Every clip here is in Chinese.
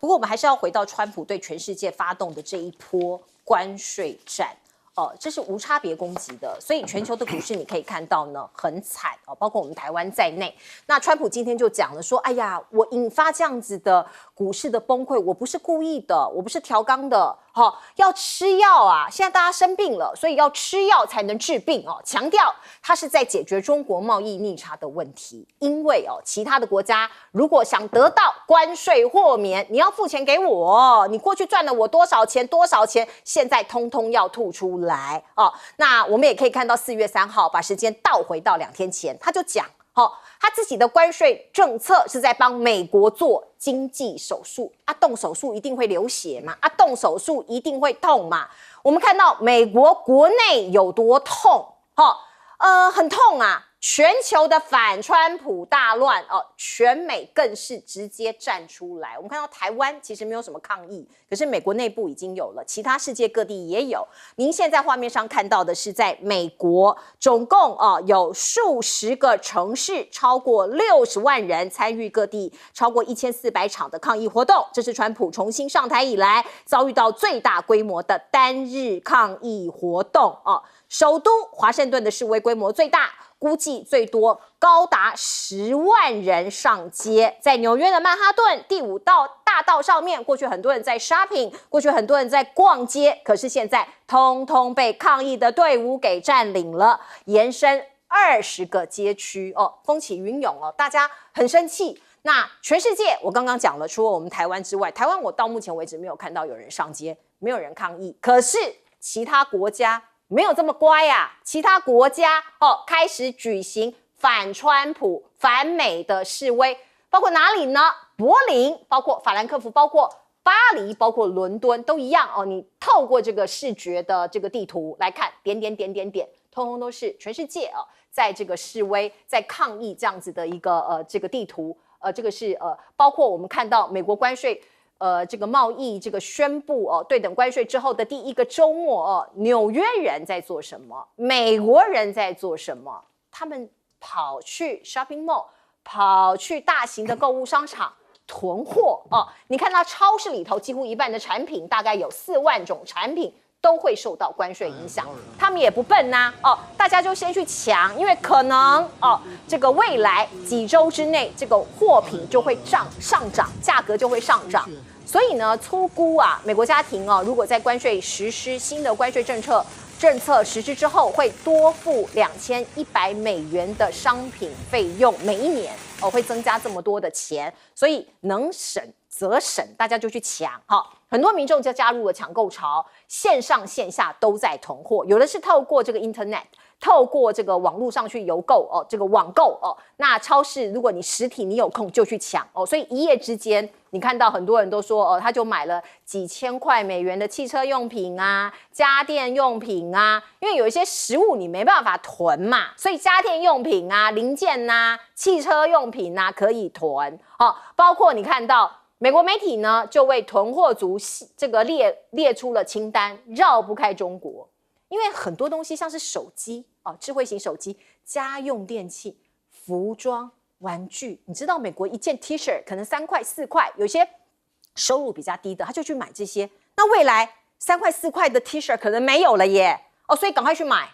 过我们还是要回到川普对全世界发动的这一波关税战。这是无差别攻击的，所以全球的股市你可以看到呢很惨哦，包括我们台湾在内。那川普今天就讲了说，哎呀，我引发这样子的股市的崩溃，我不是故意的，我不是调缸的，要吃药啊！现在大家生病了，所以要吃药才能治病哦。强调他是在解决中国贸易逆差的问题，因为其他的国家如果想得到关税豁免，你要付钱给我，你过去赚了我多少钱，现在通通要吐出来哦。那我们也可以看到4月3号，把时间倒回到2天前，他就讲。他自己的关税政策是在帮美国做经济手术啊，动手术一定会流血嘛，啊，动手术一定会痛嘛。我们看到美国国内有多痛，很痛啊。全球的反川普大乱全美更是直接站出来。我们看到台湾其实没有什么抗议，可是美国内部已经有了，其他世界各地也有。您现在画面上看到的是在美国，总共有数十个城市，超过60万人参与各地超过1400场的抗议活动。这是川普重新上台以来遭遇到最大规模的单日抗议活动首都华盛顿的示威规模最大，估计最多高达10万人上街。在纽约的曼哈顿第5大道上面，过去很多人在 shopping， 过去很多人在逛街，可是现在通通被抗议的队伍给占领了，延伸20个街区风起云涌大家很生气。那全世界我刚刚讲了，除了我们台湾之外，台湾我到目前为止没有看到有人上街，没有人抗议，可是其他国家没有这么乖啊！其他国家开始举行反川普、反美的示威，包括哪里呢？柏林，包括法兰克福，包括巴黎，包括伦敦，都一样你透过这个视觉的这个地图来看，点，通通都是全世界在这个示威、在抗议这样子的一个这个地图。这个是包括我们看到美国关税。这个贸易这个宣布对等关税之后的第一个周末纽约人在做什么？美国人在做什么？他们跑去 shopping mall， 跑去大型的购物商场囤货你看到超市里头几乎一半的产品，大概有4万种产品都会受到关税影响，他们也不笨呐大家就先去抢，因为可能这个未来几周之内，这个货品就会上涨，价格就会上涨。所以呢，粗估美国家庭如果在关税实施新的关税政策实施之后，会多付$2100的商品费用，每一年会增加这么多的钱，所以能省则省，大家就去抢很多民众就加入了抢购潮，线上线下都在囤货，有的是透过这个 Internet， 透过这个网络上去邮购这个网购那超市如果你实体你有空就去抢所以一夜之间你看到很多人都说他就买了几千块美元的汽车用品啊、家电用品啊，因为有一些食物你没办法囤嘛，所以家电用品啊、零件啊、汽车用品啊可以囤包括你看到美国媒体呢，就为囤货族这个列出了清单，绕不开中国，因为很多东西像是手机智慧型手机、家用电器、服装、玩具，你知道美国一件 T 恤可能3块4块，有些收入比较低的，他就去买这些。那未来3块4块的 T 恤可能没有了耶所以赶快去买。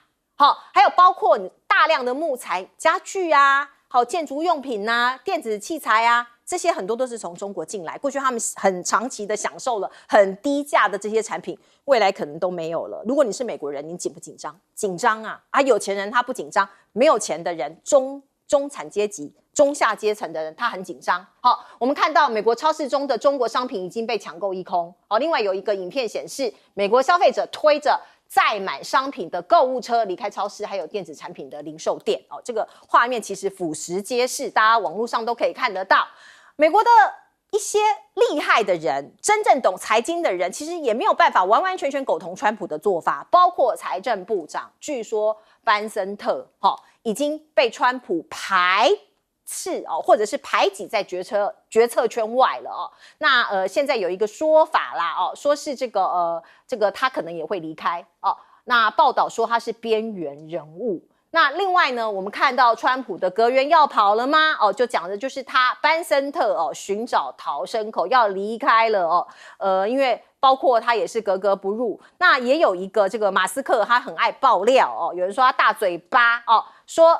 还有包括大量的木材、家具啊，建筑用品啊、电子器材啊。这些很多都是从中国进来，过去他们很长期的享受了很低价的这些产品，未来可能都没有了。如果你是美国人，你紧不紧张？紧张啊！有钱人他不紧张，没有钱的人、中产阶级、中下阶层的人他很紧张。我们看到美国超市中的中国商品已经被抢购一空。另外有一个影片显示，美国消费者推着载满商品的购物车离开超市，还有电子产品的零售店这个画面其实俯拾皆是，大家网络上都可以看得到。美国的一些厉害的人，真正懂财经的人，其实也没有办法完完全全苟同川普的做法，包括财政部长，据说班森特已经被川普排斥或者是排挤在决策圈外了那现在有一个说法啦说是这个他可能也会离开那报道说他是边缘人物。那另外呢，我们看到川普的阁员要跑了吗？哦，就讲的就是他班森特哦，寻找逃生口要离开了哦。因为包括他也是格格不入。那也有一个这个马斯克，他很爱爆料哦，有人说他大嘴巴哦，说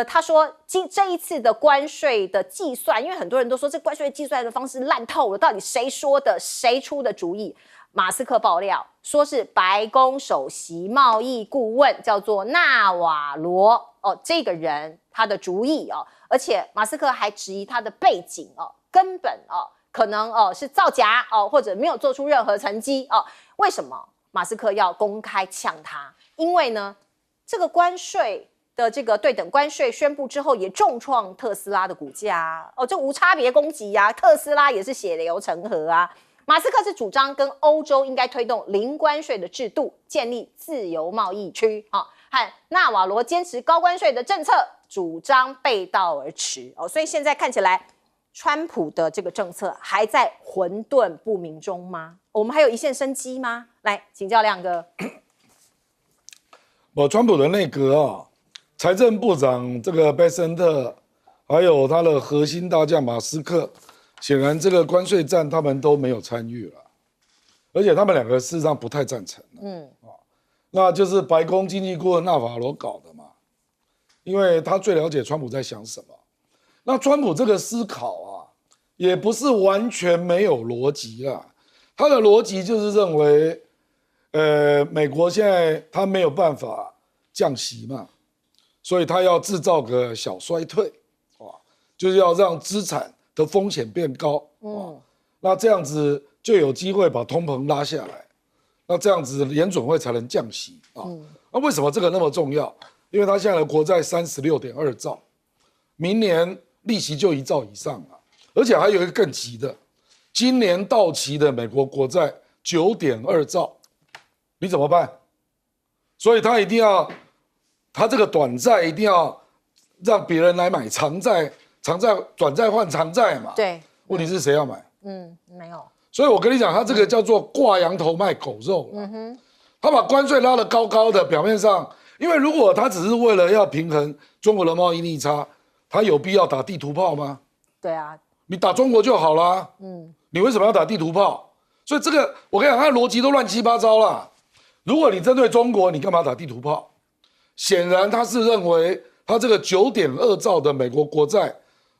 他说这一次的关税的计算，因为很多人都说这关税计算的方式烂透了，到底谁说的，谁出的主意？马斯克爆料说是白宫首席贸易顾问叫做纳瓦罗哦，这个人他的主意哦，而且马斯克还质疑他的背景哦，根本可能是造假或者没有做出任何成绩为什么马斯克要公开呛他？因为呢，这个关税的这个对等关税宣布之后，也重创特斯拉的股价这无差别攻击啊，特斯拉也是血流成河啊。马斯克是主张跟欧洲应该推动零关税的制度，建立自由贸易区和纳瓦罗坚持高关税的政策，主张背道而驰所以现在看起来，川普的这个政策还在混沌不明中吗？我们还有一线生机吗？来，请教亮哥。川普的内阁财政部长这个贝森特，还有他的核心大将马斯克。显然，这个关税战他们都没有参与了，而且他们两个事实上不太赞成。那就是白宫经济顾问纳瓦罗搞的嘛，因为他最了解川普在想什么。那川普这个思考也不是完全没有逻辑啦，他的逻辑就是认为，美国现在他没有办法降息嘛，所以他要制造个小衰退，就是要让资产的风险变高，那这样子就有机会把通膨拉下来，那这样子联准会才能降息那为什么这个那么重要？因为他现在的国债36.2兆，明年利息就1兆以上了，而且还有一个更急的，今年到期的美国国债9.2兆，你怎么办？所以他一定要，他这个短债一定要让别人来买长债。短债换长债嘛，对，问题是谁要买？没有。所以我跟你讲，他这个叫做挂羊头卖狗肉。他把关税拉得高高的，表面上，因为如果他只是为了要平衡中国的贸易逆差，他有必要打地图炮吗？对啊，你打中国就好啦。你为什么要打地图炮？所以这个我跟你讲，他的逻辑都乱七八糟啦。如果你针对中国，你干嘛打地图炮？显然他是认为他这个9.2兆的美国国债。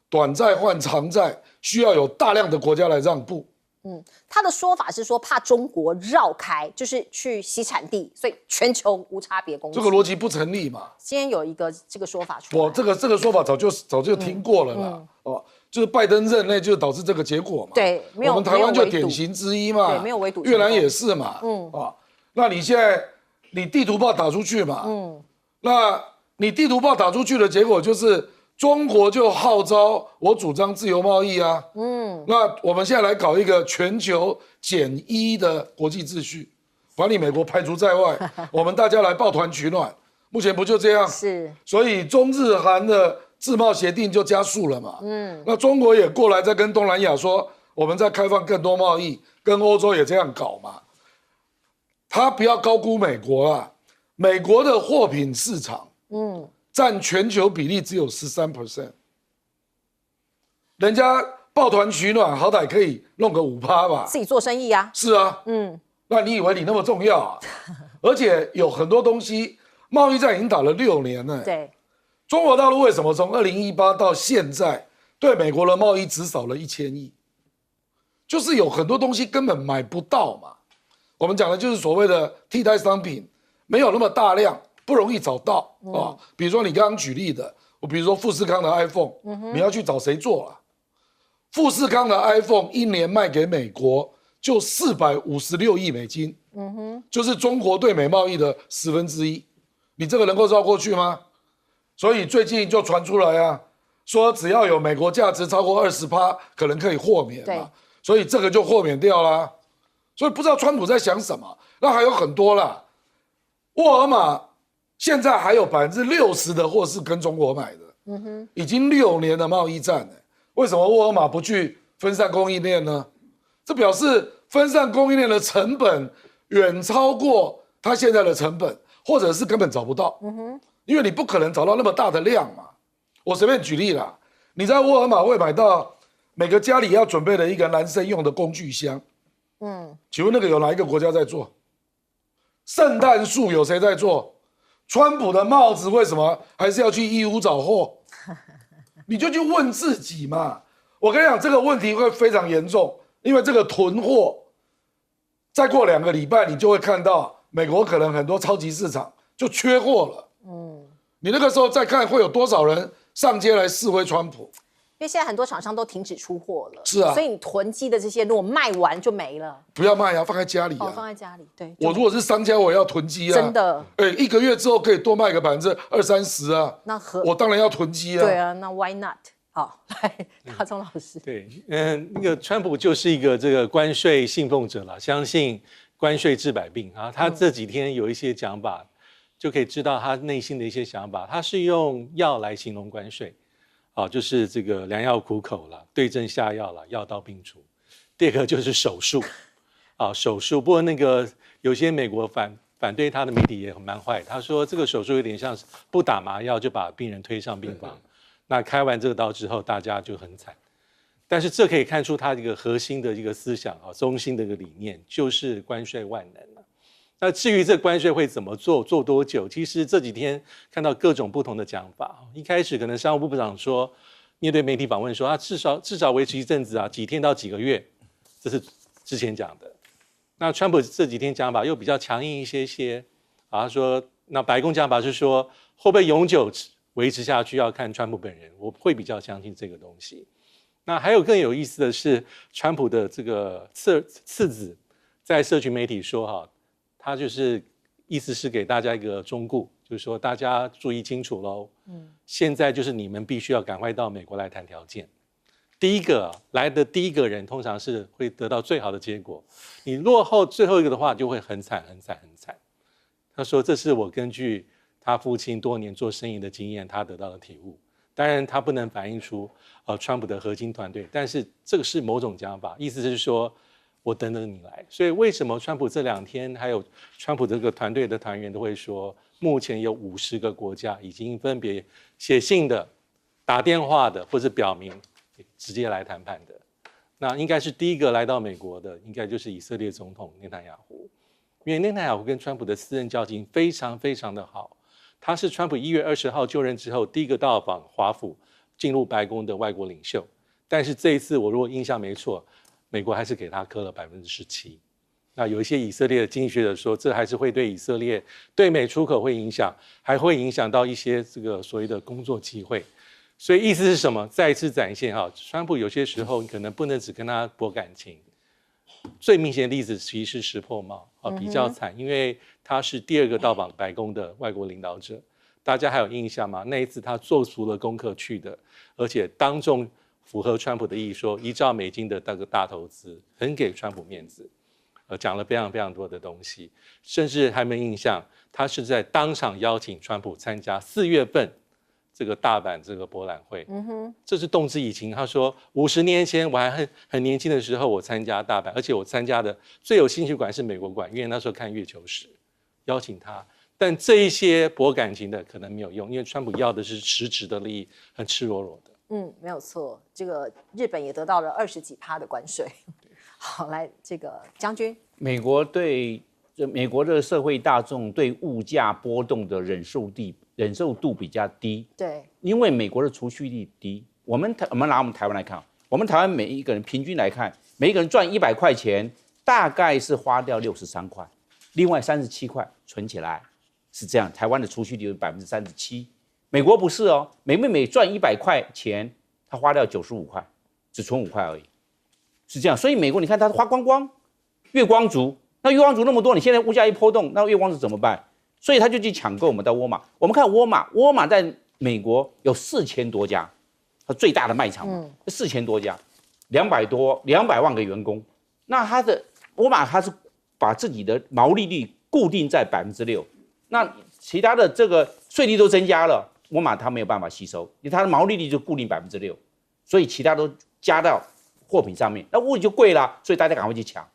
短债换长债需要有大量的国家来让步。他的说法是说怕中国绕开，就是去洗产地，所以全球无差别攻击。这个逻辑不成立嘛？今天有一个这个说法出来。我这个说法早就听过了啦。就是拜登任内就导致这个结果嘛。对，没有我们台湾就典型之一嘛。对，没有围堵。越南也是嘛。那你现在你地图炮打出去嘛？那你地图炮打出去的结果就是。中国就号召我主张自由贸易啊，那我们现在来搞一个全球减一的国际秩序，把你美国排除在外，我们大家来抱团取暖。目前不就这样？是，所以中日韩的自贸协定就加速了嘛。那中国也过来在跟东南亚说，我们在开放更多贸易，跟欧洲也这样搞嘛。他不要高估美国啊，美国的货品市场，占全球比例只有13%，人家抱团取暖，好歹可以弄个5%吧，自己做生意啊。是啊，那你以为你那么重要啊？而且有很多东西，贸易战已经打了6年了。对，中国大陆为什么从2018到现在对美国的贸易只少了1000亿？就是有很多东西根本买不到嘛。我们讲的就是所谓的替代商品，没有那么大量。不容易找到比如说你刚刚举例的，比如说富士康的 iPhone，你要去找谁做啊？富士康的 iPhone 一年卖给美国就456亿美金，就是中国对美贸易的1/10，你这个能够绕过去吗？所以最近就传出来啊，说只要有美国价值超过20%，可能可以豁免嘛，所以这个就豁免掉啦。所以不知道川普在想什么，那还有很多啦，沃尔玛。现在还有60%的货是跟中国买的，已经6年的贸易战了。为什么沃尔玛不去分散供应链呢？这表示分散供应链的成本远超过它现在的成本，或者是根本找不到。因为你不可能找到那么大的量嘛。我随便举例啦，你在沃尔玛会买到每个家里要准备的一个男生用的工具箱。请问那个有哪一个国家在做？圣诞树有谁在做？川普的帽子为什么还是要去义乌找货？你就去问自己嘛。我跟你讲，这个问题会非常严重，因为这个囤货，再过2个礼拜，你就会看到美国可能很多超级市场就缺货了。你那个时候再看会有多少人上街来示威川普？因为现在很多厂商都停止出货了，是啊，所以你囤积的这些如果卖完就没了。不要卖啊，放在家里啊。放在家里，对。我如果是商家，我也要囤积啊。真的。1个月之后可以多卖个20-30%啊。那我当然要囤积啊。对啊，那 why not？ 好，来大聪老师。对，那个川普就是一个这个关税信奉者了，相信关税治百病啊。他这几天有一些讲法，就可以知道他内心的一些想法。他是用药来形容关税。就是这个良药苦口了，对症下药了，药到病除。第二个就是手术，手术。不过那个有些美国反对他的媒体也蛮坏，他说这个手术有点像是不打麻药就把病人推上病房。那开完这个刀之后，大家就很惨。但是这可以看出他一个核心的一个思想中心的一个理念，就是关税万能。那至于这关税会怎么做多久，其实这几天看到各种不同的讲法。一开始可能商务部部长说，面对媒体访问说，至少维持一阵子几天到几个月，这是之前讲的。那川普这几天讲法又比较强硬一些，他说，那白宫讲法是说，会不会永久维持下去要看川普本人，我会比较相信这个东西。那还有更有意思的是，川普的这个次子在社群媒体说他就是意思是给大家一个忠告，就是说大家注意清楚喽。现在就是你们必须要赶快到美国来谈条件。第一个人通常是会得到最好的结果，你落后最后一个的话就会很惨。他说这是我根据他父亲多年做生意的经验，他得到的体悟。当然他不能反映出川普的核心团队，但是这个是某种讲法，意思是说我等等你来。所以为什么川普这2天还有川普这个团队的团员都会说，目前有50个国家已经分别写信的、打电话的，或是表明直接来谈判的。那应该是第一个来到美国的，应该就是以色列总统内塔尼亚胡，因为内塔尼亚胡跟川普的私人交情非常非常的好。他是川普1月20号就任之后第一个到访华府、进入白宫的外国领袖。但是这一次我如果印象没错，美国还是给他磕了17%。那有一些以色列的经济学者说，这还是会对以色列对美出口会影响，还会影响到一些这个所谓的工作机会。所以意思是什么？再一次展现川普有些时候你可能不能只跟他博感情。最明显的例子其实是石破茂比较惨，因为他是第2个到访白宫的外国领导者。大家还有印象吗？那一次他做足了功课去的，而且当众符合川普的意，说1兆美金的那个大投资，很给川普面子，讲了非常非常多的东西，甚至还没印象，他是在当场邀请川普参加4月份这个大阪这个博览会。这是动之以情。他说50年前我还很年轻的时候，我参加大阪，而且我参加的最有兴趣馆是美国馆，因为那时候看月球时邀请他。但这一些博感情的可能没有用，因为川普要的是实质的利益，很赤裸裸的。没有错，这个日本也得到了20几%的关税。好，来这个将军，美国的社会大众对物价波动的忍受度比较低，对，因为美国的储蓄率低。我们拿我们台湾来看，我们台湾每一个人平均来看，每一个人赚100块钱，大概是花掉63块，另外37块存起来，是这样。台湾的储蓄率有37%，美国不是哦，每赚100块钱，他花掉95块，只存5块而已，是这样。所以美国你看他花光光，月光族。那月光族那么多，你现在物价一波动，那月光族怎么办？所以他就去抢购我们的沃尔玛。我们看沃尔玛在美国有4000多家，它最大的卖场嘛，4000多家，200万个员工。那沃尔玛它是把自己的毛利率固定在6%，那其他的这个税率都增加了，沃尔玛它没有办法吸收，因为它的毛利率就固定6%，所以其他都加到货品上面，那物就贵了，所以大家赶快去抢。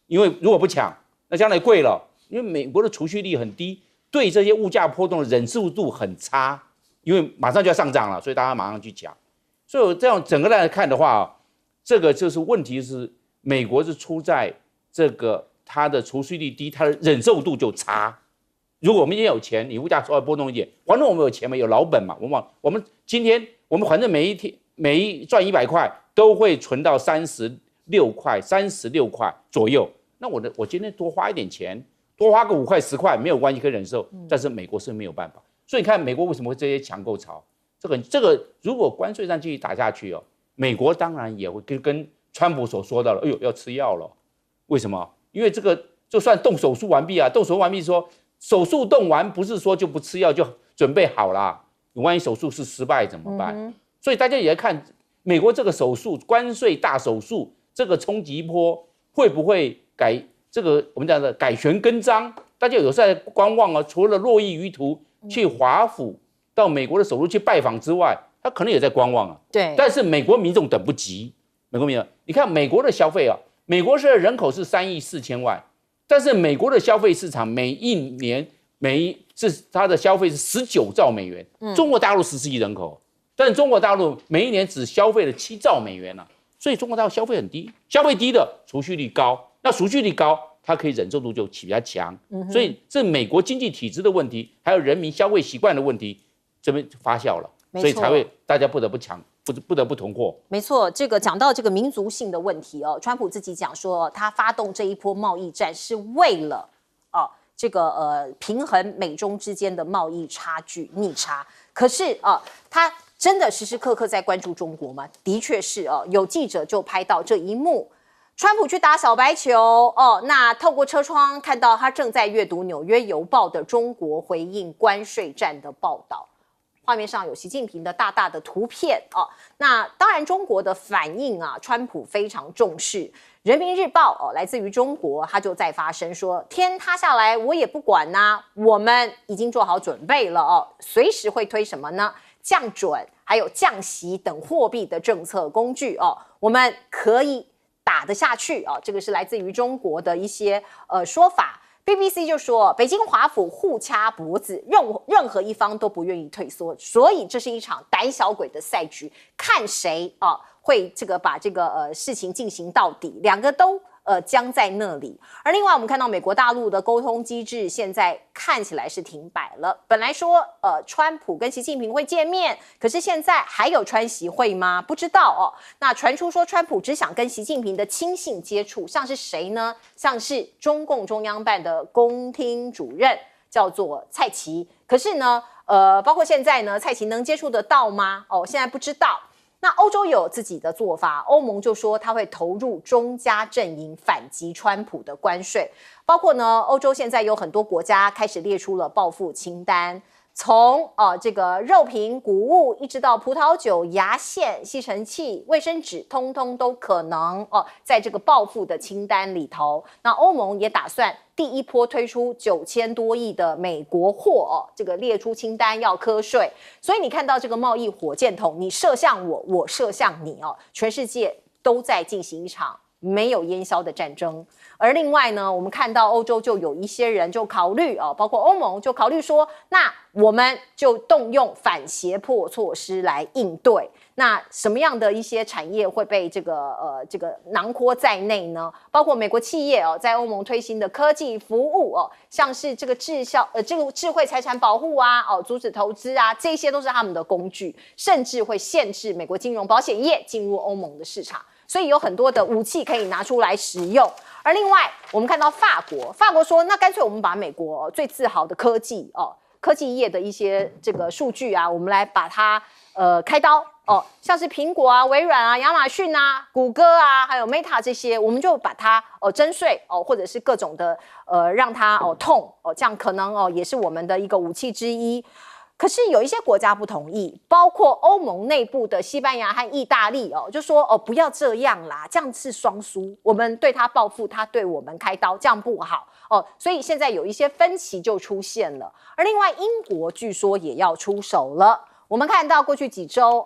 因为如果不抢，那将来贵了。因为美国的储蓄率很低，对这些物价波动的忍受度很差，因为马上就要上涨了，所以大家马上去抢。所以我这样整个来看的话，这个就是问题是美国是出在这个它的储蓄率低，它的忍受度就差。如果我们今天有钱，你物价稍微波动一点，反正我们有钱嘛，有老本嘛，我们今天我们反正每一赚100块都会存到36块左右。那我今天多花一点钱，多花个5块10块没有关系，可以忍受。但是美国是没有办法，所以你看美国为什么会这些抢购潮？这个如果关税战继续打下去哦，美国当然也会跟川普所说到了，哎呦要吃药了。为什么？因为这个就算动手术完毕啊，动手术完毕说手术动完不是说就不吃药就准备好啦，你万一手术是失败怎么办？所以大家也在看美国这个手术关税大手术这个冲击波会不会改这个我们讲的改弦更张？大家有时候在观望啊，除了络绎于途去华府到美国的首都去拜访之外，他可能也在观望啊。对，但是美国民众等不及，美国民众，你看美国的消费啊，美国是人口是3亿4千万，但是美国的消费市场每一年它的消费是19兆美元，中国大陆14亿人口，但是中国大陆每一年只消费了7兆美元啊，所以中国大陆消费很低，消费低的储蓄率高，那储蓄率高，它可以忍受度就比较强，所以这美国经济体制的问题，还有人民消费习惯的问题，这边发酵了，所以才会大家不得不囤货。没错，这个讲到这个民族性的问题哦，川普自己讲说，他发动这一波贸易战是为了这个平衡美中之间的贸易差距逆差。可是他真的时时刻刻在关注中国吗？的确是有记者就拍到这一幕。川普去打小白球那透过车窗看到他正在阅读《纽约邮报》的中国回应关税战的报道，画面上有习近平的大大的图片那当然中国的反应川普非常重视。人民日报来自于中国，他就在发声说，天塌下来我也不管我们已经做好准备了随时会推什么呢？降准还有降息等货币的政策工具我们可以打得下去这个是来自于中国的一些说法。BBC 就说，北京华府互掐脖子，任何一方都不愿意退缩，所以这是一场胆小鬼的赛局，看谁会把这个事情进行到底，两个都僵在那里。而另外我们看到美国大陆的沟通机制现在看起来是停摆了，本来说川普跟习近平会见面，可是现在还有川习会吗？不知道那传出说川普只想跟习近平的亲信接触，像是谁呢？像是中共中央办的公厅主任叫做蔡奇，可是呢包括现在呢蔡奇能接触得到吗？现在不知道。那欧洲有自己的做法，欧盟就说他会投入中加阵营反击川普的关税，包括呢，欧洲现在有很多国家开始列出了报复清单，从这个肉品、谷物，一直到葡萄酒、牙线、吸尘器、卫生纸，通通都可能在这个报复的清单里头。那欧盟也打算第一波推出9000多亿的美国货这个列出清单要课税。所以你看到这个贸易火箭筒，你射向我，我射向你全世界都在进行一场没有烟消的战争。而另外呢，我们看到欧洲就有一些人就考虑包括欧盟就考虑说，那我们就动用反胁迫措施来应对。那什么样的一些产业会被这个囊括在内呢？包括美国企业在欧盟推行的科技服务像是这个这个智慧财产保护阻止投资这些都是他们的工具，甚至会限制美国金融保险业进入欧盟的市场。所以有很多的武器可以拿出来使用。而另外我们看到法国说，那干脆我们把美国最自豪的科技业的一些这个数据我们来把它开刀像是苹果微软亚马逊谷歌还有 Meta 这些，我们就把它征税或者是各种的让它痛这样可能也是我们的一个武器之一。可是有一些国家不同意，包括欧盟内部的西班牙和意大利就说不要这样啦，这样是双输，我们对他报复，他对我们开刀，这样不好所以现在有一些分歧就出现了。而另外英国据说也要出手了，我们看到过去几周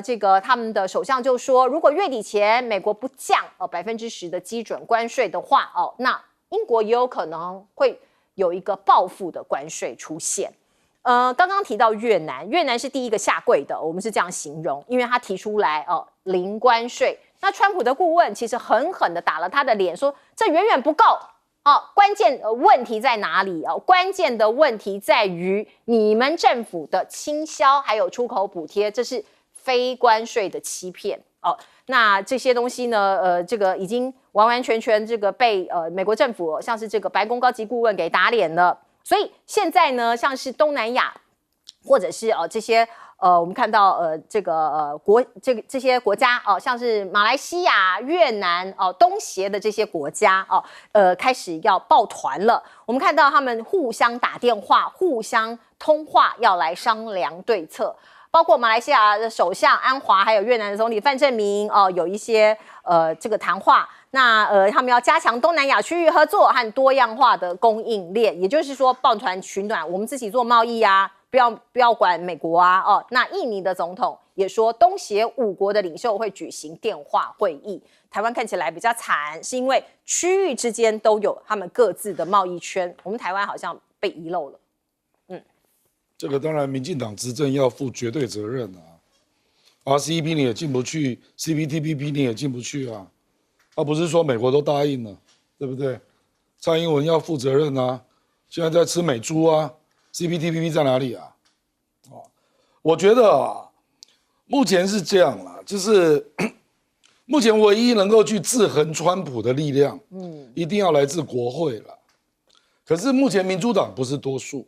这个他们的首相就说，如果月底前美国不降10%的基准关税的话那英国也有可能会有一个报复的关税出现。刚刚提到越南，越南是第一个下跪的，我们是这样形容，因为他提出来零关税。那川普的顾问其实狠狠的打了他的脸，说这远远不够。关键问题在哪里？关键的问题在于你们政府的倾销还有出口补贴，这是非关税的欺骗。那这些东西呢，这个已经完完全全这个被美国政府像是这个白宫高级顾问给打脸了。所以现在呢，像是东南亚或者是这些我们看到这些国家像是马来西亚、越南东协的这些国家开始要抱团了。我们看到他们互相打电话、互相通话，要来商量对策。包括马来西亚的首相安华，还有越南的总理范正明有一些这个谈话。那他们要加强东南亚区域合作和多样化的供应链，也就是说抱团取暖，我们自己做贸易啊，不要管美国啊。那印尼的总统也说，东协5国的领袖会举行电话会议。台湾看起来比较惨，是因为区域之间都有他们各自的贸易圈，我们台湾好像被遗漏了。这个当然，民进党执政要负绝对责任啊。RCEP 你也进不去 ，CPTPP 你也进不去啊。不是说美国都答应了，对不对？蔡英文要负责任啊。现在在吃美猪啊 ，CPTPP 在哪里啊？我觉得目前是这样啦，就是目前唯一能够去制衡川普的力量，一定要来自国会了。可是目前民主党不是多数。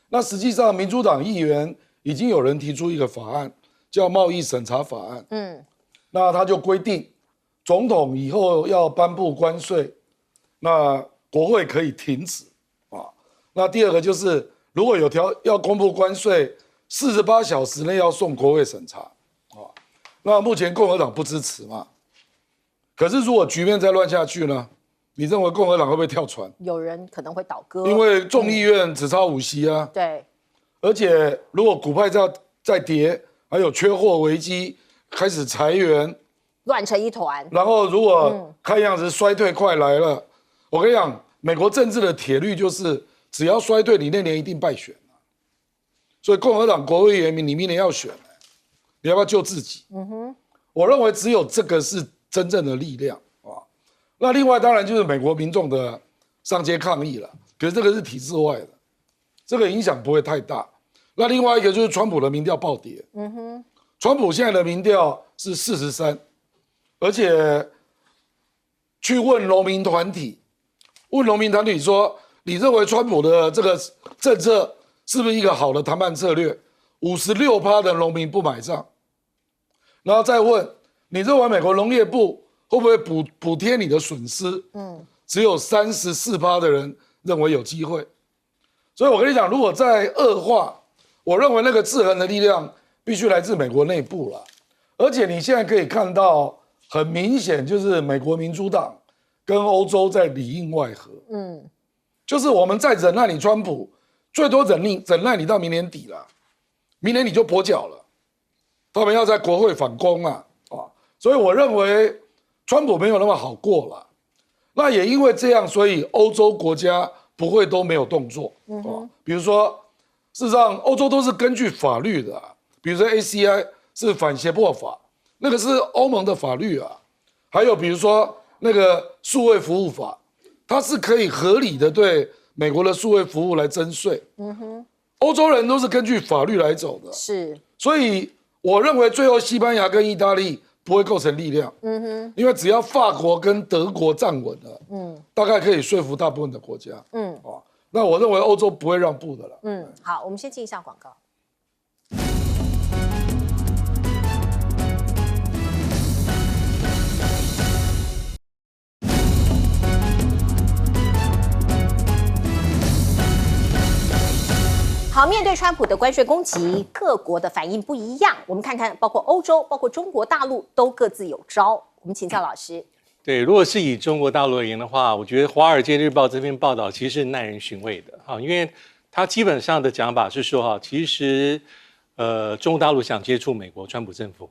那实际上，民主党议员已经有人提出一个法案，叫贸易审查法案。那他就规定，总统以后要颁布关税，那国会可以停止啊。那第二个就是，如果要公布关税，48小时内要送国会审查啊。那目前共和党不支持嘛？可是如果局面再乱下去呢？你认为共和党会不会跳船？有人可能会倒戈，因为众议院只差5席啊。对，而且如果股派再跌，还有缺货危机，开始裁员，乱成一团。然后如果看样子衰退快来了，我跟你讲，美国政治的铁律就是，只要衰退，你那年一定败选。所以共和党国会议员，你明年要选，你要不要救自己？我认为只有这个是真正的力量。那另外当然就是美国民众的上街抗议了，可是这个是体制外的，这个影响不会太大。那另外一个就是川普的民调暴跌，川普现在的民调是43，而且去问农民团体说，你认为川普的这个政策是不是一个好的谈判策略？56%的农民不买账，然后再问你认为美国农业部会不会补贴你的损失？只有34%的人认为有机会。所以我跟你讲，如果再恶化，我认为那个制衡的力量必须来自美国内部了。而且你现在可以看到，很明显就是美国民主党跟欧洲在里应外合。就是我们再忍耐你川普，最多忍耐你到明年底了，明年你就跛脚了。他们要在国会反攻啊。所以我认为川普没有那么好过了。那也因为这样，所以欧洲国家不会都没有动作。比如说，事实上欧洲都是根据法律的，比如说 ACI 是反胁迫法，那个是欧盟的法律啊。还有比如说那个数位服务法，它是可以合理的对美国的数位服务来征税。欧洲人都是根据法律来走的。是。所以我认为最后西班牙跟意大利不会构成力量，因为只要法国跟德国站稳了，大概可以说服大部分的国家，那我认为欧洲不会让步的了。好，我们先进一下广告。好，面对川普的关税攻击，各国的反应不一样。我们看看，包括欧洲、包括中国大陆，都各自有招。我们请教老师。对，如果是以中国大陆而言的话，我觉得《华尔街日报》这篇报道其实是耐人寻味的，因为它基本上的讲法是说，其实中国大陆想接触美国川普政府，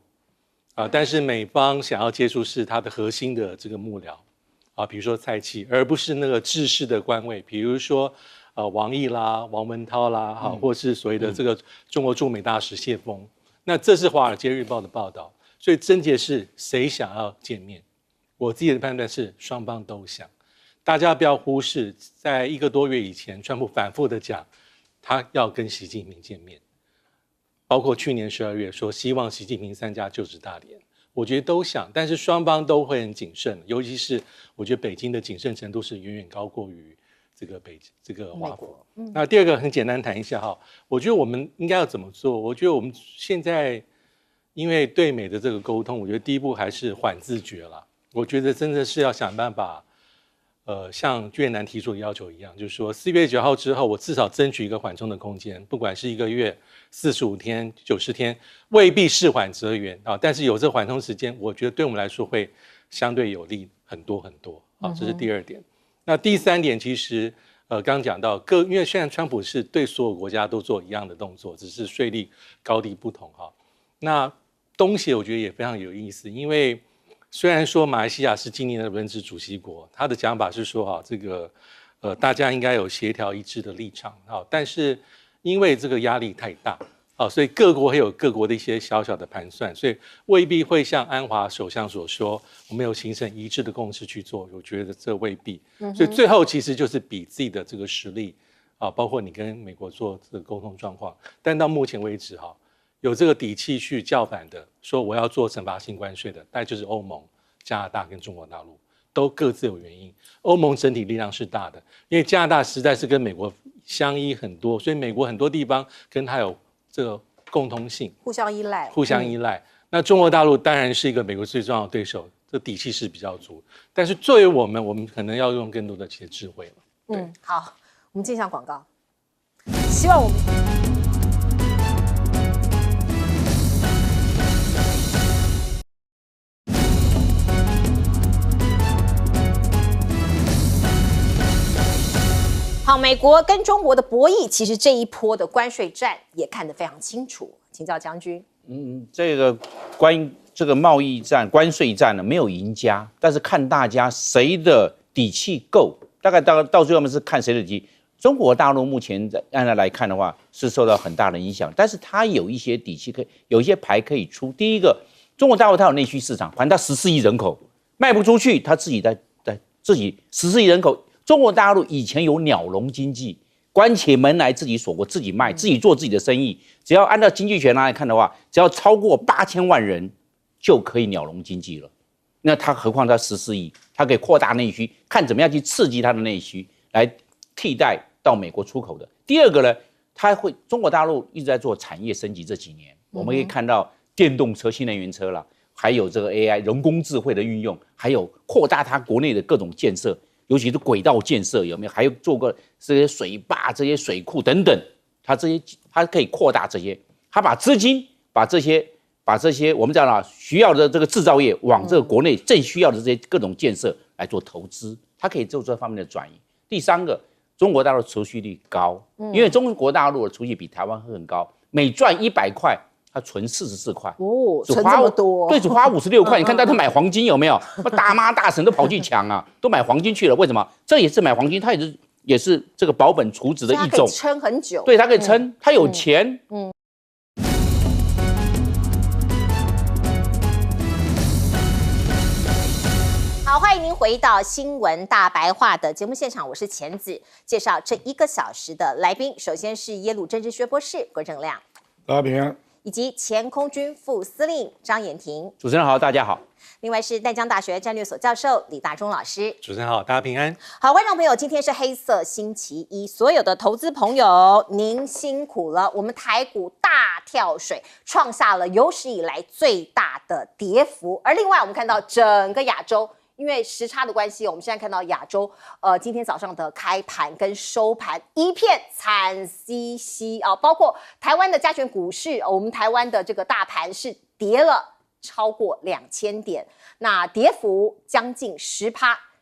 但是美方想要接触是它的核心的这个幕僚，比如说蔡奇，而不是那个制式的官位，比如说王毅啦、王文涛啦，或是所谓的这个中国驻美大使谢峰。那这是《华尔街日报》的报道，所以症结是谁想要见面？我自己的判断是双方都想。大家不要忽视，在1个多月以前，川普反复的讲，他要跟习近平见面，包括去年12月说希望习近平参加就职大典，我觉得都想，但是双方都会很谨慎，尤其是我觉得北京的谨慎程度是远远高过于这个华府。那第二个很简单谈一下哈，我觉得我们应该要怎么做？我觉得我们现在因为对美的这个沟通，我觉得第一步还是缓自觉啦。我觉得真的是要想办法。像越南提出的要求一样，就是说4月9号之后，我至少争取一个缓冲的空间，不管是1个月、45天、90天，未必事缓则圆啊。但是有这缓冲时间，我觉得对我们来说会相对有利很多很多啊。这是第2点。那第3点，其实刚讲到因为现在川普是对所有国家都做一样的动作，只是税率高低不同哈。那东协我觉得也非常有意思，因为虽然说马来西亚是今年的轮值主席国，他的讲法是说这个大家应该有协调一致的立场但是因为这个压力太大所以各国会有各国的一些小小的盘算，所以未必会像安华首相所说，我们有形成一致的共识去做，我觉得这未必。所以最后其实就是比自己的这个实力包括你跟美国做这个沟通状况，但到目前为止有这个底气去叫板的，说我要做惩罚性关税的，大概就是欧盟、加拿大跟中国大陆，都各自有原因。欧盟整体力量是大的，因为加拿大实在是跟美国相依很多，所以美国很多地方跟它有这个共通性，互相依赖。那中国大陆当然是一个美国最重要的对手，这底气是比较足。但是作为我们可能要用更多的智慧了。好，我们进下广告，希望我们。好，美国跟中国的博弈，其实这一波的关税战也看得非常清楚，请教将军。这个关于这个贸易战、关税战呢，没有赢家，但是看大家谁的底气够，大概到最后面是看谁的底气。中国大陆目前按来看的话，是受到很大的影响，但是它有一些底气有一些牌可以出。第一个，中国大陆它有内需市场，反正它14亿人口卖不出去，它自己在自己14亿人口。中国大陆以前有鸟笼经济，关起门来自己锁国、自己卖、自己做自己的生意。只要按照经济学来看的话，只要超过8000万人就可以鸟笼经济了。那它何况它14亿，它可以扩大内需，看怎么样去刺激它的内需，来替代到美国出口的。第二个呢，中国大陆一直在做产业升级，这几年我们可以看到电动车、新能源车啦，还有这个 AI 人工智慧的运用，还有扩大它国内的各种建设。尤其是轨道建设有没有？还有做过这些水坝、这些水库等等，它可以扩大这些，它把资金把这些我们讲了需要的这个制造业往这个国内正需要的这些各种建设来做投资，它可以做这方面的转移。第三个，中国大陆储蓄率高，因为中国大陆的储蓄比台湾很高，每赚100块。他存44块存这么多，对，只花56块。你看他买黄金有没有？大妈大婶都跑去抢啊，都买黄金去了。为什么？这也是买黄金，它也是这个保本储值的一种，它可以撑很久。对，它可以撑，它有钱。好，欢迎您回到新闻大白话的节目现场，我是钱子，介绍这1个小时的来宾。首先是耶鲁政治学博士郭正亮，大家平安。以及前空军副司令张延廷。主持人好，大家好。另外是淡江大学战略所教授李大中老师。主持人好，大家平安。好，观众朋友，今天是黑色星期一，所有的投资朋友您辛苦了。我们台股大跳水，创下了有史以来最大的跌幅。而另外我们看到整个亚洲，因为时差的关系，我们现在看到亚洲，今天早上的开盘跟收盘一片惨兮兮啊，包括台湾的加权股市，我们台湾的这个大盘是跌了超过2000点，那跌幅将近10%，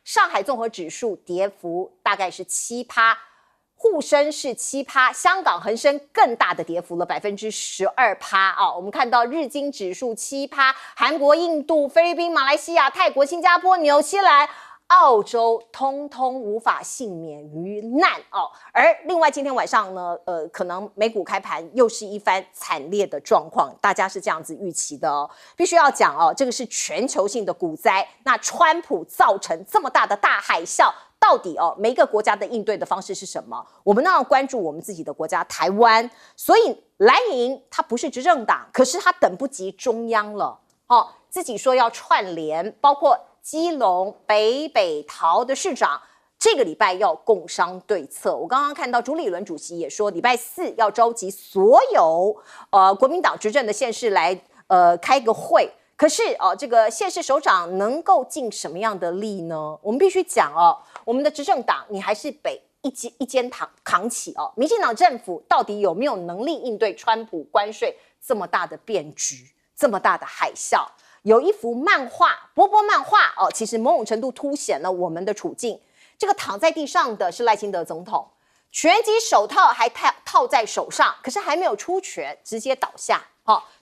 上海综合指数跌幅大概是7%。沪深是7%，香港恒生更大的跌幅了12%啊！我们看到日经指数7%，韩国、印度、菲律宾、马来西亚、泰国、新加坡、纽西兰、澳洲通通无法幸免于难哦。而另外今天晚上呢，可能美股开盘又是一番惨烈的状况，大家是这样子预期的哦。必须要讲哦，这个是全球性的股灾。那川普造成这么大的大海啸，到底哦每一个国家的应对的方式是什么？我们当然关注我们自己的国家台湾，所以蓝营它不是执政党，可是它等不及中央了。哦，自己说要串联，包括基隆、北桃的市长，这个礼拜要共商对策。我刚刚看到朱立伦主席也说，礼拜4要召集所有国民党执政的县市来开个会。可是这个县市首长能够尽什么样的力呢？我们必须讲我们的执政党你还是得一肩扛起哦。民进党政府到底有没有能力应对川普关税这么大的变局？这么大的海啸，有一幅漫画，波波漫画哦，其实某种程度凸显了我们的处境。这个躺在地上的是赖清德总统，拳击手套还套在手上，可是还没有出拳，直接倒下。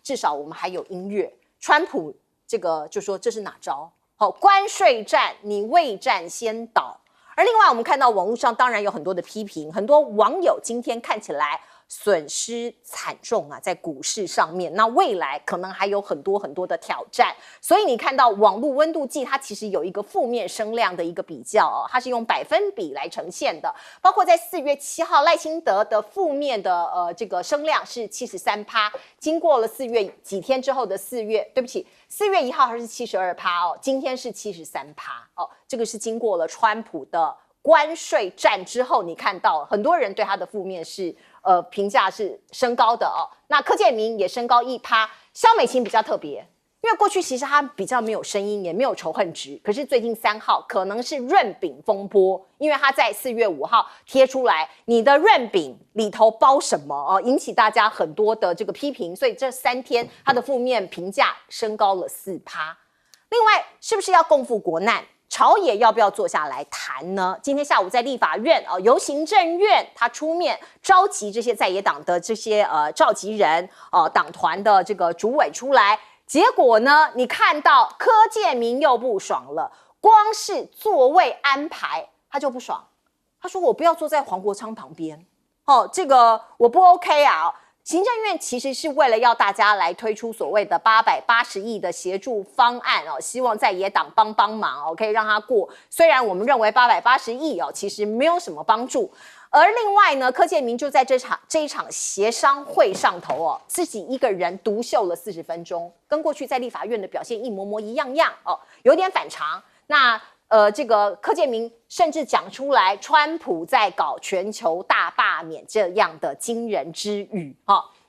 至少我们还有音乐。川普这个就说这是哪招？关税战你未战先倒。而另外我们看到网络上当然有很多的批评，很多网友今天看起来损失惨重啊，在股市上面，那未来可能还有很多的挑战。所以你看到网络温度计，它其实有一个负面声量的一个比较它是用百分比来呈现的。包括在4月7号赖清德的负面的这个声量是73%，经过了4月几天之后的4月1号还是72%今天是73%这个是经过了川普的关税战之后，你看到很多人对他的负面是评价是升高的那柯建铭也升高1%，萧美琴比较特别，因为过去其实他比较没有声音，也没有仇恨值，可是最近3号可能是润饼风波，因为他在4月5号贴出来你的润饼里头包什么引起大家很多的这个批评，所以这3天他的负面评价升高了4%。另外是不是要共赴国难？朝野要不要坐下来谈呢？今天下午在立法院由行政院他出面召集这些在野党的这些召集人党团的这个主委出来，结果呢，你看到柯建铭又不爽了，光是座位安排他就不爽，他说我不要坐在黄国昌旁边，这个我不 OK 啊。行政院其实是为了要大家来推出所谓的880亿的协助方案希望在野党帮忙可以让他过。虽然我们认为880亿其实没有什么帮助，而另外呢，柯建铭就在这一场协商会上头自己一个人独秀了40分钟，跟过去在立法院的表现一模一样有点反常。那这个柯建铭甚至讲出来，川普在搞全球大罢免这样的惊人之语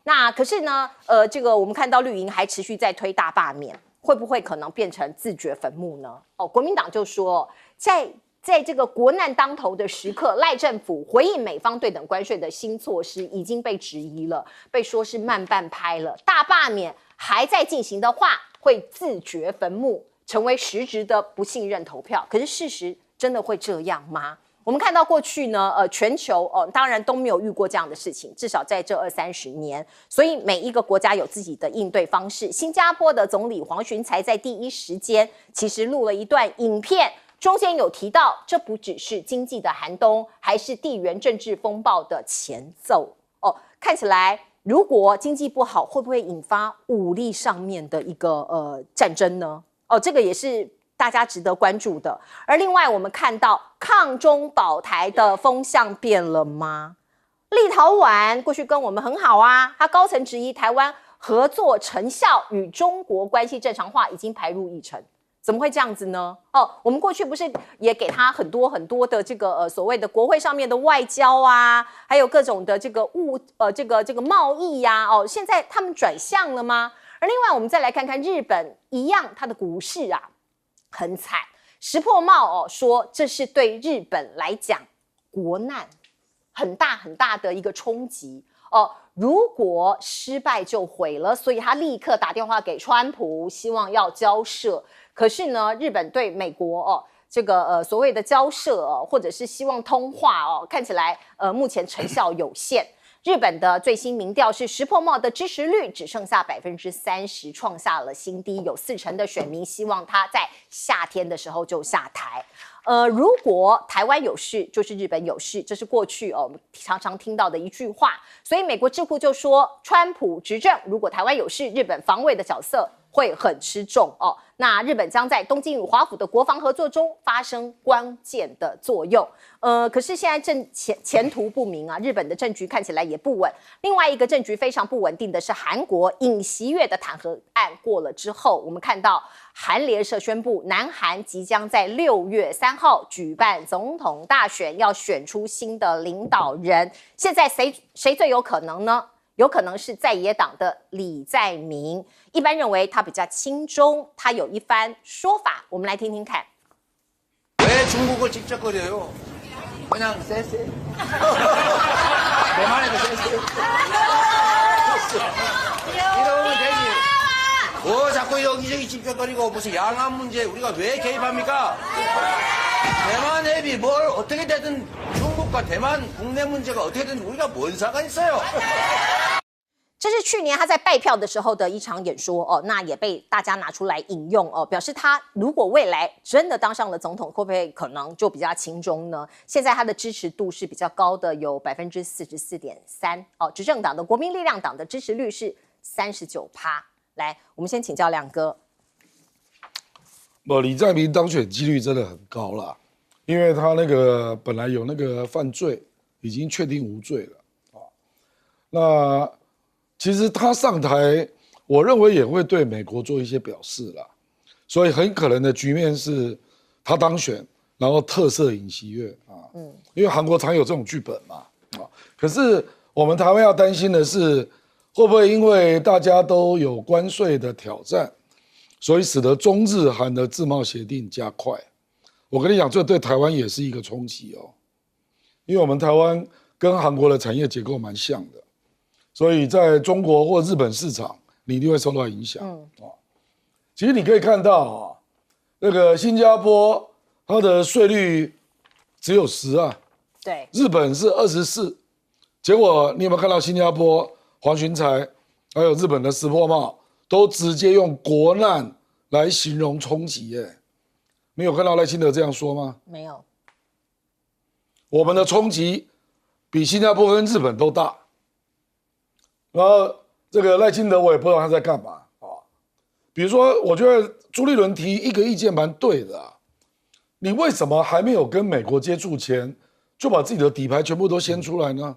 那可是呢，这个我们看到绿营还持续在推大罢免，会不会可能变成自掘坟墓呢？国民党就说，在这个国难当头的时刻，赖政府回应美方对等关税的新措施已经被质疑了，被说是慢半拍了。大罢免还在进行的话，会自掘坟墓，成为实质的不信任投票。可是事实真的会这样吗？我们看到过去呢，全球当然都没有遇过这样的事情，至少在这20-30年，所以每一个国家有自己的应对方式。新加坡的总理黄循财在第一时间其实录了一段影片，中间有提到，这不只是经济的寒冬，还是地缘政治风暴的前奏看起来如果经济不好，会不会引发武力上面的一个战争呢？这个也是大家值得关注的。而另外我们看到抗中保台的风向变了吗？立陶宛过去跟我们很好啊，他高层质疑台湾合作成效与中国关系正常化已经排入议程，怎么会这样子呢？我们过去不是也给他很多的这个所谓的国会上面的外交啊，还有各种的这个这个贸易呀现在他们转向了吗？而另外我们再来看看日本一样，它的股市啊很惨。石破茂说这是对日本来讲国难很大的一个冲击如果失败就毁了，所以他立刻打电话给川普，希望要交涉。可是呢，日本对美国这个所谓的交涉或者是希望通话看起来目前成效有限。日本的最新民调是石破茂的支持率只剩下30%，创下了新低，有40%的选民希望他在夏天的时候就下台。如果台湾有事，就是日本有事，这是过去我们常常听到的一句话。所以美国智库就说，川普执政，如果台湾有事，日本防卫的角色会很吃重哦。那日本将在东京与华府的国防合作中发生关键的作用。可是现在前途不明啊，日本的政局看起来也不稳。另外一个政局非常不稳定的是韩国尹锡悦的弹劾案过了之后，我们看到韩联社宣布，南韩即将在6月3号举办总统大选，要选出新的领导人。现在谁最有可能呢？有可能是在野党的李在明，一般认为他比较亲中，他有一番说法，我们来听听看。왜 중국을 집적거려요? 그냥 쎄쎄. 내 말에도 쎄쎄. 이러면 되지. 뭐 자꾸 여기저기 집적거리고 무슨 양안 문제 우리가 왜 개입합니까? 대만 해비 뭘 어떻게 되든 중국과 대만 국내 문제가 어떻게든 우리가 뭔 상관 있어요? 这是去年他在拜票的时候的一场演说哦，那也被大家拿出来引用哦，表示他如果未来真的当上了总统，会不会可能就比较亲中呢？现在他的支持度是比较高的，有44.3%哦，执政党的国民力量党的支持率是39%。来，我们先请教亮哥。李在明当选几率真的很高啦，因为他那个本来有那个犯罪，已经确定无罪了啊。那其实他上台，我认为也会对美国做一些表示啦，所以很可能的局面是他当选，然后特赦尹锡悦啊，因为韩国常有这种剧本嘛啊。可是我们台湾要担心的是，会不会因为大家都有关税的挑战，所以使得中日韩的自贸协定加快？我跟你讲，这对台湾也是一个冲击哦，因为我们台湾跟韩国的产业结构蛮像的。所以在中国或日本市场，你一定会受到影响。其实你可以看到啊，那个新加坡它的税率只有10啊，对，日本是24，结果你有没有看到新加坡黄循财，还有日本的石破茂，都直接用国难来形容冲击耶？你有看到赖清德这样说吗？没有。我们的冲击比新加坡跟日本都大。然后这个赖清德我也不知道他在干嘛啊。比如说，我觉得朱立伦提一个意见蛮对的啊，你为什么还没有跟美国接触前，就把自己的底牌全部都掀出来呢？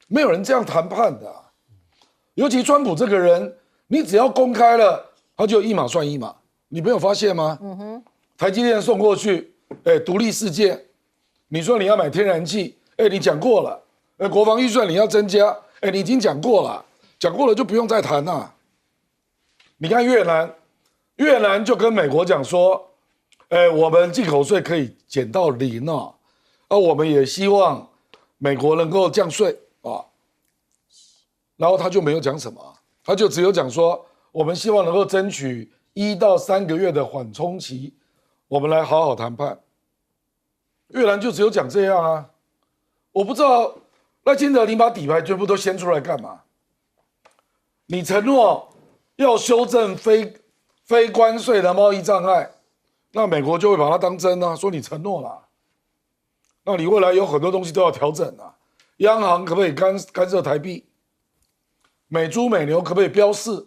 没有人这样谈判的啊。尤其川普这个人，你只要公开了，他就一码算一码，你没有发现吗？台积电送过去，独立事件，你说你要买天然气，你讲过了，国防预算你要增加。你已经讲过了就不用再谈了。你看越南就跟美国讲说，我们进口税可以减到0啊，我们也希望美国能够降税啊。然后他就没有讲什么，他就只有讲说，我们希望能够争取1到3个月的缓冲期，我们来好好谈判。越南就只有讲这样啊，我不知道。赖清德，你把底牌全部都掀出来干嘛？你承诺要修正非关税的贸易障碍，那美国就会把它当真啊，说你承诺了，那你未来有很多东西都要调整啊。央行可不可以干涉台币？美猪美牛可不可以标示？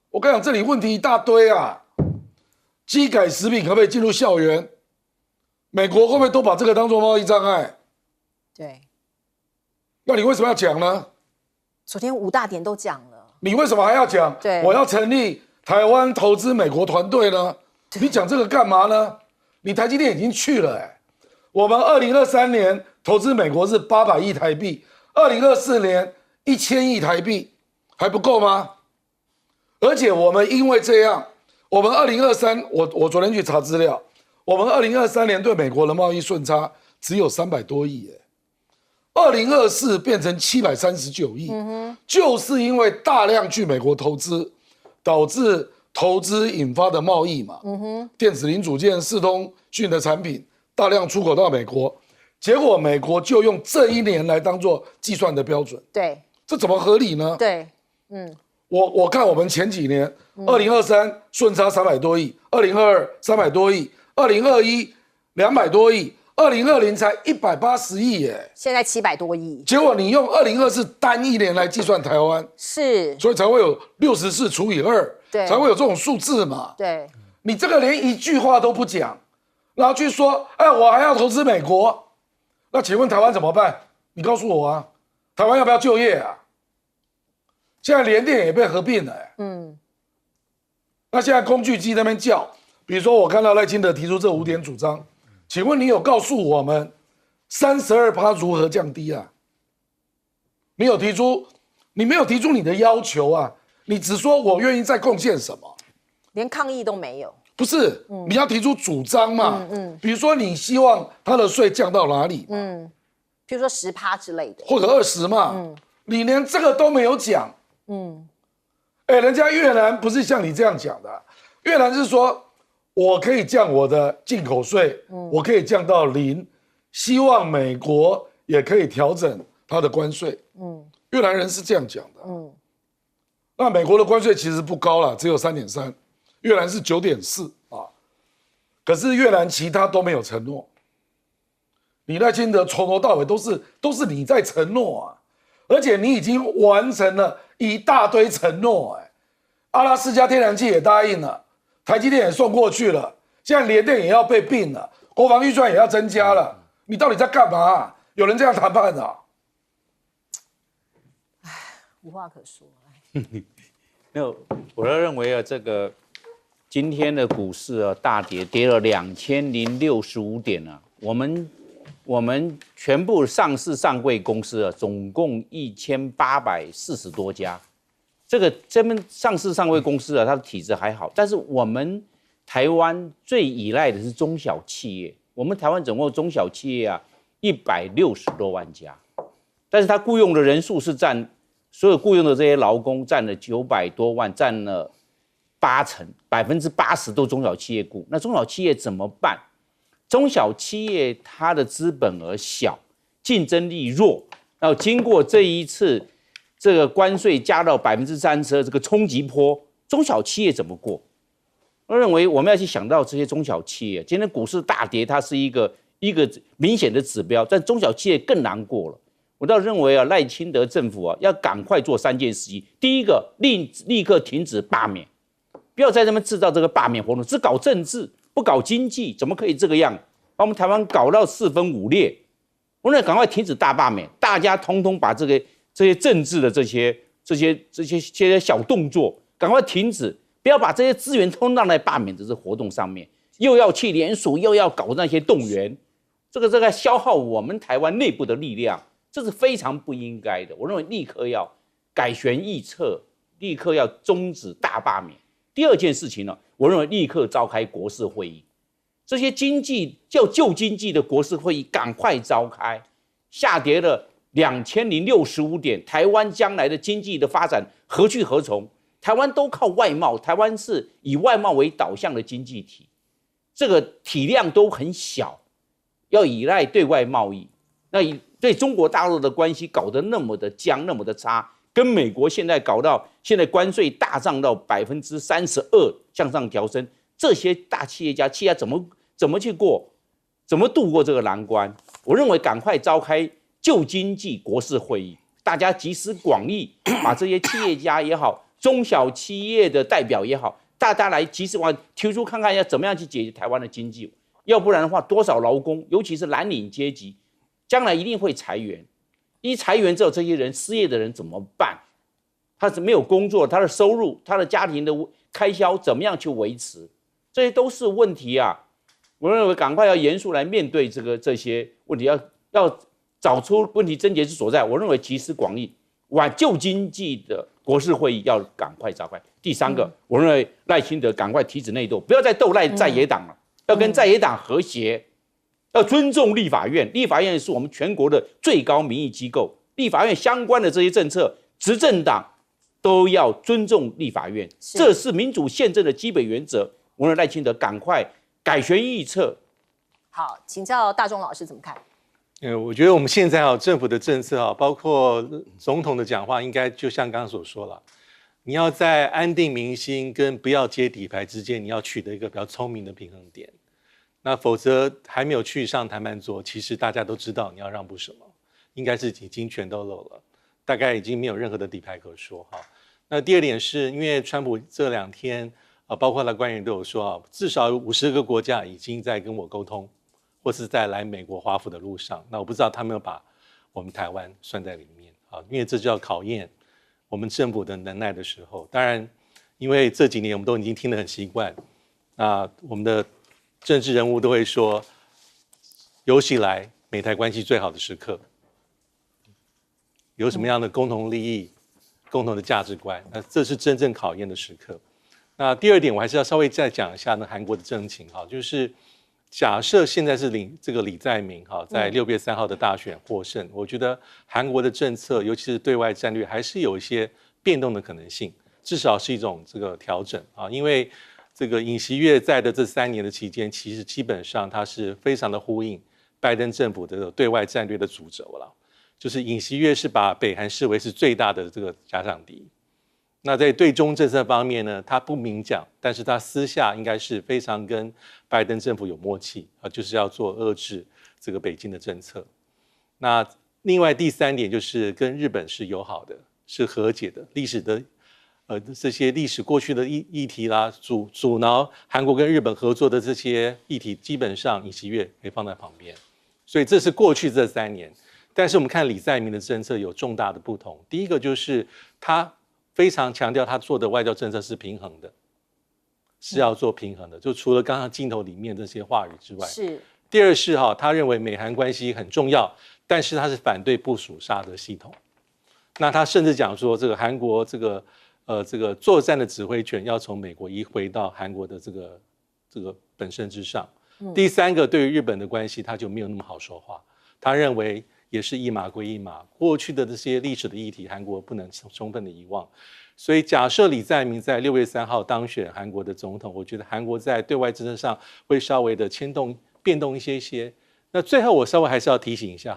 我跟你讲，这里问题一大堆啊。基改食品可不可以进入校园？美国会不会都把这个当作贸易障碍？对。那你为什么要讲呢？昨天5大点都讲了，你为什么还要讲？对，我要成立台湾投资美国团队呢？你讲这个干嘛呢？你台积电已经去了我们2023年投资美国是800亿台币，2024年1000亿台币，还不够吗？而且我们因为这样，我们2023，我昨天去查资料，我们2023年对美国的贸易顺差只有300多亿2024变成739亿，就是因为大量去美国投资，导致投资引发的贸易嘛，电子零组件、视通讯的产品大量出口到美国，结果美国就用这一年来当做计算的标准，对，这怎么合理呢？对，我看我们前几年，2023顺差300多亿，2022 300多亿，2021 200多亿，2020才180亿耶，现在700多亿，结果你用2024单一年来计算台湾，是，所以才会有64除以2，对才会有这种数字嘛。对，你这个连一句话都不讲，然后去说，哎，我还要投资美国，那请问台湾怎么办？你告诉我啊，台湾要不要就业啊？现在联电也被合并了，那现在工具机那边叫，比如说我看到赖清德提出这5点主张，请问你有告诉我们32%如何降低啊？你没有提出你的要求啊，你只说我愿意再贡献什么，连抗议都没有。不是，你要提出主张嘛，比如说你希望他的税降到哪里，比如说10%之类的，或者20嘛，你连这个都没有讲，人家越南不是像你这样讲的，越南是说我可以降我的进口税，我可以降到0，希望美国也可以调整它的关税，越南人是这样讲的，那美国的关税其实不高啦，只有3.3%，越南是9.4%啊，可是越南其他都没有承诺，你赖清德从头到尾都是你在承诺啊，而且你已经完成了一大堆承诺，阿拉斯加天然气也答应了，台积电也送过去了，现在联电也要被并了，国防预算也要增加了，你到底在干嘛啊？有人这样谈判的啊？无话可说。那我认为啊，这个今天的股市啊大跌，跌了2065点啊，我们全部上市上柜公司啊，总共1840多家。这边上市上柜公司啊，它的体质还好，但是我们台湾最依赖的是中小企业。我们台湾总共中小企业啊160多万家，但是它雇佣的人数是占所有雇佣的这些劳工占了900多万，占了80%都中小企业雇。那中小企业怎么办？中小企业它的资本额小，竞争力弱，然后经过这一次这个关税加到32%这个冲击波，中小企业怎么过？我认为我们要去想到这些中小企业，今天股市大跌，它是一个明显的指标，但中小企业更难过了。我倒认为啊，赖清德政府啊要赶快做3件事情。第一个，立刻停止罢免，不要在这边制造这个罢免活动，只搞政治不搞经济，怎么可以这个样？把我们台湾搞到4分5裂。我认为赶快停止大罢免，大家通通把这些政治的这些小动作赶快停止，不要把这些资源通让在罢免的这活动上面，又要去联署，又要搞那些动员，这个消耗我们台湾内部的力量。这是非常不应该的，我认为立刻要改弦易辙，立刻要终止大罢免。第二件事情呢，我认为立刻召开国是会议，这些救经济的国是会议赶快召开。下跌了2065点，台湾将来的经济的发展何去何从？台湾都靠外贸，台湾是以外贸为导向的经济体，这个体量都很小，要依赖对外贸易，那对中国大陆的关系搞得那么的僵，那么的差，跟美国现在搞到现在关税大涨到32%向上调升，这些大企业家怎么去过，怎么度过这个难关？我认为赶快召开救经济国是会议，大家集思广益，把这些企业家也好，中小企业的代表也好，大家来集思广益，提出看看要怎么样去解决台湾的经济，要不然的话，多少劳工，尤其是蓝领阶级。将来一定会裁员，一裁员之后，这些人失业的人怎么办？他是没有工作，他的收入、他的家庭的开销怎么样去维持？这些都是问题啊！我认为赶快要严肃来面对这些问题，要找出问题症结之所在。我认为集思广益，救经济的国是会议要赶快召开。第三个，我认为赖清德赶快停止内斗，不要再斗在野党了，要跟在野党和谐。要尊重立法院，立法院是我们全国的最高民意机构，立法院相关的这些政策，执政党都要尊重立法院，这是民主宪政的基本原则。我认为赖清德赶快改弦易辙。好，请教大中老师怎么看？我觉得我们现在政府的政策包括总统的讲话，应该就像刚刚所说了，你要在安定民心跟不要揭底牌之间，你要取得一个比较聪明的平衡点。那否则还没有去上谈判桌，其实大家都知道你要让步什么，应该是已经全都漏了，大概已经没有任何的底牌可说哈。那第二点是因为川普这2天包括他官员都有说至少有50个国家已经在跟我沟通，或是在来美国华府的路上。那我不知道他们有把我们台湾算在里面啊，因为这就要考验我们政府的能耐的时候。当然，因为这几年我们都已经听得很习惯，那我们的政治人物都会说，有史以来美台关系最好的时刻，有什么样的共同利益、共同的价值观，那这是真正考验的时刻。那第二点，我还是要稍微再讲一下呢韩国的政情哈，就是假设现在是李在明哈在6月3号的大选获胜，我觉得韩国的政策，尤其是对外战略，还是有一些变动的可能性，至少是一种这个调整啊，因为这个尹锡悦在的这3年的期间，其实基本上它是非常的呼应拜登政府的对外战略的主轴了，就是尹锡悦是把北韩视为是最大的这个假想敌。那在对中政策方面呢，他不明讲，但是他私下应该是非常跟拜登政府有默契啊，就是要做遏制这个北京的政策。那另外第3点就是跟日本是友好的，是和解的，历史的这些历史过去的议题啦，阻挠韩国跟日本合作的这些议题，基本上尹锡悦可以放在旁边。所以这是过去这3年，但是我们看李在明的政策有重大的不同。第一个就是他非常强调他做的外交政策是平衡的，是要做平衡的。就除了刚刚镜头里面这些话语之外，是。第二是他认为美韩关系很重要，但是他是反对部署沙德系统。那他甚至讲说，这个韩国这个作战的指挥权要从美国移回到韩国的这个本身之上。第3个，对于日本的关系，他就没有那么好说话。他认为也是一码归一码，过去的这些历史的议题，韩国不能充分的遗忘。所以假设李在明在6月3号当选韩国的总统，我觉得韩国在对外政策上会稍微的变动一些。那最后我稍微还是要提醒一下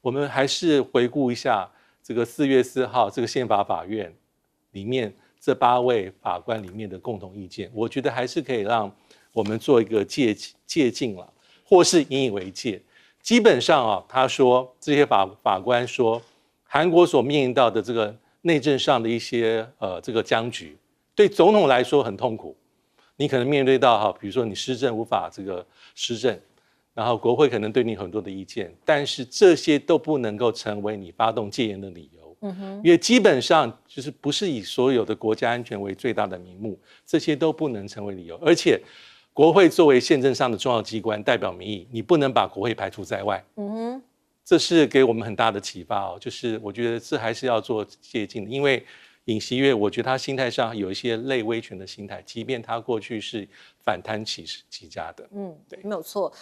我们还是回顾一下这个4月4号这个宪法法院里面这8位法官里面的共同意见，我觉得还是可以让我们做一个借鉴了，或是引以为戒。基本上他说这些法官说，韩国所面临到的这个内政上的一些这个僵局，对总统来说很痛苦。你可能面对到比如说你施政无法这个施政，然后国会可能对你很多的意见，但是这些都不能够成为你发动戒严的理由。因为基本上就是不是以所有的国家安全为最大的名目，这些都不能成为理由。而且国会作为宪政上的重要机关，代表民意，你不能把国会排除在外。这是给我们很大的启发就是我觉得这还是要做借鉴的，因为尹锡悦，我觉得他心态上有一些类威权的心态，即便他过去是反贪起家的。对，没有错。